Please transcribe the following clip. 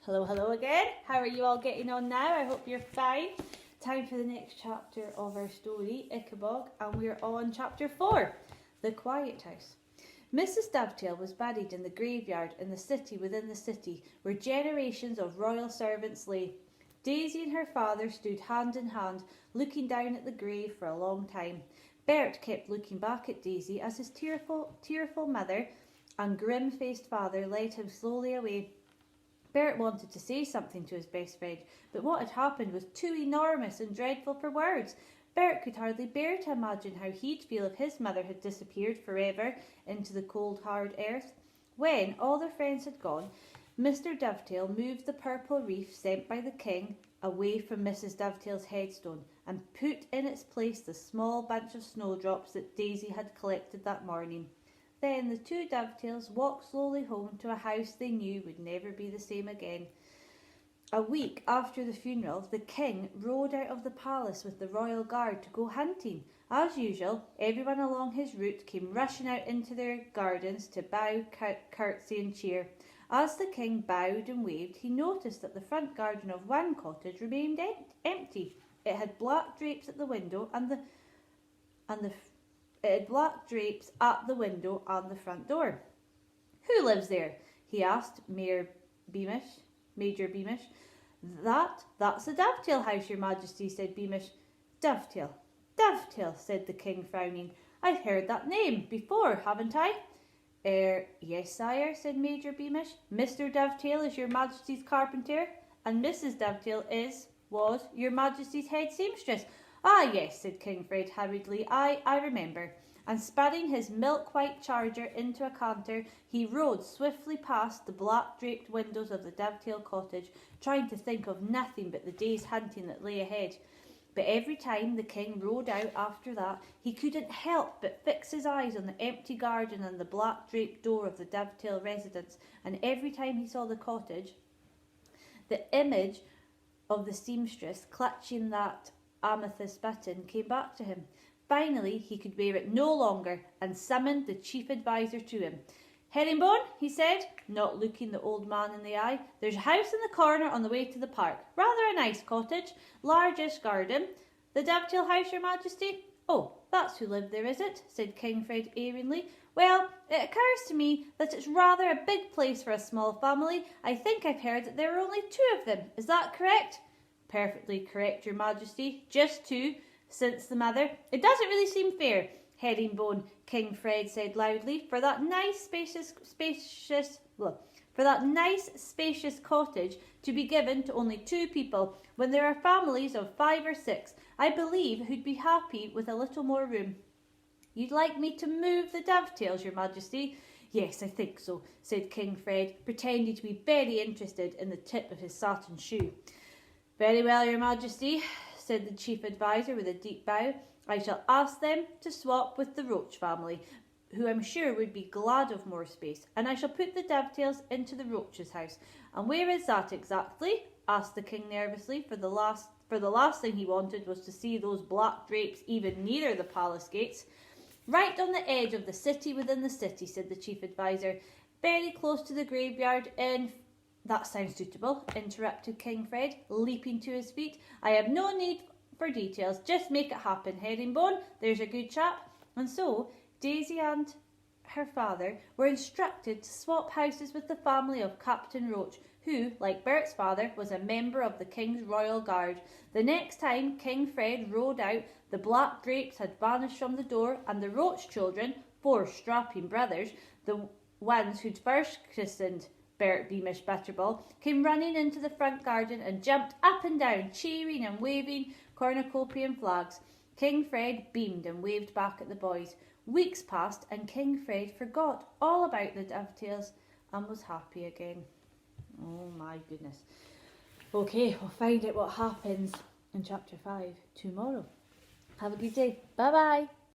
Hello again. How are you all getting on now? I hope you're fine. Time for the next chapter of our story, Ickabog, and we're on chapter 4, The Quiet House. Mrs. Dovetail was buried in the graveyard in the city within the city, where generations of royal servants lay. Daisy and her father stood hand in hand, looking down at the grave for a long time. Bert kept looking back at Daisy as his tearful mother and grim-faced father led him slowly away. Bert wanted to say something to his best friend, but what had happened was too enormous and dreadful for words. Bert could hardly bear to imagine how he'd feel if his mother had disappeared forever into the cold, hard earth. When all their friends had gone, Mr. Dovetail moved the purple wreath sent by the king away from Mrs. Dovetail's headstone and put in its place the small bunch of snowdrops that Daisy had collected that morning. Then the two Dovetails walked slowly home to a house they knew would never be the same again. A week after the funeral, the king rode out of the palace with the royal guard to go hunting. As usual, everyone along his route came rushing out into their gardens to bow, curtsy and cheer. As the king bowed and waved, he noticed that the front garden of one cottage remained empty. It had black drapes at the window It had black drapes at the window and the front door. "Who lives there?" he asked Major Beamish. That's the Dovetail house, your majesty," said Beamish. Dovetail, said the king, frowning. "I've heard that name before, haven't I?" Yes, sire," said Major Beamish. "Mr. Dovetail is your majesty's carpenter, and Mrs. Dovetail was your majesty's head seamstress." "Ah, yes," said King Fred hurriedly. I remember." And spurring his milk-white charger into a canter, he rode swiftly past the black-draped windows of the Dovetail cottage, trying to think of nothing but the day's hunting that lay ahead. But every time the king rode out after that, he couldn't help but fix his eyes on the empty garden and the black-draped door of the Dovetail residence, and every time he saw the cottage, the image of the seamstress clutching that amethyst button came back to him. Finally, he could bear it no longer and summoned the chief adviser to him. "Herringbone," he said, not looking the old man in the eye, "there's a house in the corner on the way to the park. Rather a nice cottage, largish garden. The Dovetail house, your majesty?" "Oh, that's who lived there, is it?" said King Fred airily. "Well, it occurs to me that it's rather a big place for a small family. I think I've heard that there are only 2 of them. Is that correct?" "Perfectly correct, your majesty. Just 2. Since the mother—" "It doesn't really seem fair, Herringbone," King Fred said loudly, for that nice spacious cottage to be given to only 2 people, when there are families of 5 or 6, I believe, who'd be happy with a little more room." "You'd like me to move the Dovetails, your majesty?" "Yes, I think so," said King Fred, pretending to be very interested in the tip of his satin shoe. "Very well, your majesty," said the chief adviser with a deep bow. "I shall ask them to swap with the Roach family, who I'm sure would be glad of more space, and I shall put the Dovetails into the Roach's house." "And where is that exactly?" asked the king nervously, for the last thing he wanted was to see those black drapes even nearer the palace gates. "Right on the edge of the city within the city," said the chief adviser. "Very close to the graveyard in—" "That sounds suitable," interrupted King Fred, leaping to his feet. "I have no need for details. Just make it happen, Herringbone. There's a good chap." And so Daisy and her father were instructed to swap houses with the family of Captain Roach, who, like Bert's father, was a member of the King's Royal Guard. The next time King Fred rode out, the black drapes had vanished from the door, and the Roach children, 4 strapping brothers, the ones who'd first christened Bert Beamish Butterball, came running into the front garden and jumped up and down, cheering and waving cornucopian flags. King Fred beamed and waved back at the boys. Weeks passed and King Fred forgot all about the Dovetails and was happy again. Oh my goodness. Okay, we'll find out what happens in chapter 5 tomorrow. Have a good day. Bye-bye.